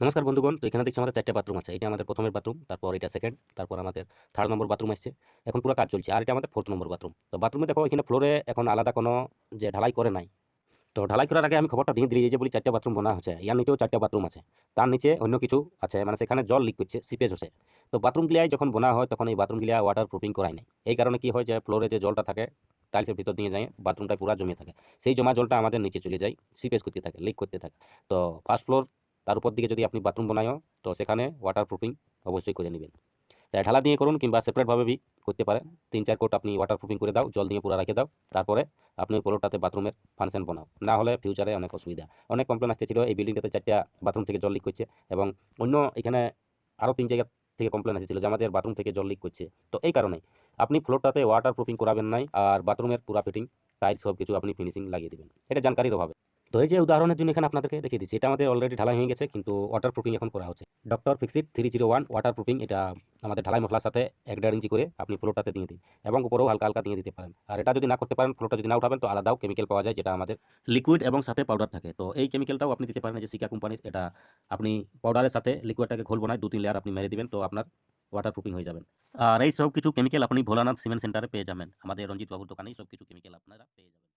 নমস্কার বন্ধুগণ, তো এখানে দেখছি আমাদের 4টা বাথরুম আছে। এটা আমাদের প্রথমের বাথরুম, তারপর এটা সেকেন্ড, তারপর আমাদের 3rd নম্বর বাথরুম আসছে। এখন পুরো কাজ চলছে। আর এটা আমাদের 4th নম্বর বাথরুম। তো বাথরুমে দেখো এখানে ফ্লোরে এখন আলাদা কোনো যে ঢালাই করে নাই। তো ঢালাই করার আগে আমি খবরটা দিয়ে দিই, এই যে বলি 4টা বাথরুম বানা হচ্ছে, ইয়ার নিচেও 4টা বাথরুম আছে। তার নিচে অন্য কিছু আছে, মানে সেখানে জল লিক করছে, সিপেজ হচ্ছে। তো বাথরুমগুলিয়ায় যখন বোনা হয় তখন এই বাথরুমগুলিয়া ওয়াটার প্রুফিং করায় নাই। এই কারণে কি হয় যে ফ্লোরে যে জলটা থাকে টাইলসের ভিতর দিয়ে যায় বাথরুমটা পুরো জমে থাকে। সেই জমা জলটা আমাদের নিচে চলে যায়, সিপেজ করতে থাকে, লিক করতে থাকে। তো ফার্স্ট ফ্লোর তার উপর দিকে যদি আপনি বাথরুম বানায়ও তো সেখানে ওয়াটার প্রুফিং অবশ্যই করে নেবেন। তাই ঢালা দিয়ে করুন কিংবা সেপারেটভাবে বি করতে পারেন। 3-4 কোট আপনি ওয়াটার প্রুফিং করে দাও, জল দিয়ে পুরো রেখে দাও। তারপরে আপনি ফ্লোরটাতে বাথরুমের ফাংশন বানাও, না হলে ফিউচারে অনেক অসুবিধা। অনেক কমপ্লেন আসতেছিল এই বিল্ডিংটাতে 4টা বাথরুম থেকে জল লিক করছে, এবং অন্য এখানে আরও 3 জায়গা থেকে কমপ্লেন এসেছিল যে আমাদের বাথরুম থেকে জল লিক করছে। তো এই কারণে আপনি ফ্লোরটাতে ওয়াটার প্রুফিং করাবেন নাই, আর বাথরুমের পুরা ফিটিং টাইলস সব কিছু আপনি ফিনিশিং লাগিয়ে দেবেন। এটা জানকারির অভাবে। তো এই যে উদাহরণের জন্য এখানে আপনাদেরকে দেখিয়ে দিচ্ছি, এটা আমাদের অলরেডি ঢালাই হয়ে গেছে, কিন্তু ওয়াটার প্রুফিং এখন করা হচ্ছে। ডক্টর ফিক্সিট 301 ওয়াটার প্রুফিং, এটা আমাদের ঢালাই মশলার সাথে 1.5 ইঞ্চি করে আপনি ফ্লোরটাতে দিয়ে দিন, এবং উপরেও হালকা হালকা দিয়ে দিতে পারেন। আর এটা যদি না করতে পারেন, ফ্লোরটা যদি না উঠাবেন, তো আলাদাও কেমিক্যাল পাওয়া যায় যেটা আমাদের লিকুইড এবং সাথে পাউডার থাকে। তো এই কেমিক্যালটাও আপনি দিতে পারেন, যে সিকা কোম্পানির। এটা আপনি পাউডারের সাথে লিকুইডটাকে ঘোল বানায় 2-3 লেয়ার আপনি মেরে দিবেন, তো আপনার ওয়াটার প্রুফিং হয়ে যাবেন। আর এই সব কিছু কেমিক্যাল আপনি ভোলানাথ সিমেন্ট সেন্টারে পেয়ে যাবেন। আমাদের রঞ্জিত বাবুর দোকানেই সব কিছু কেমিক্যাল আপনারা পেয়ে যাবেন।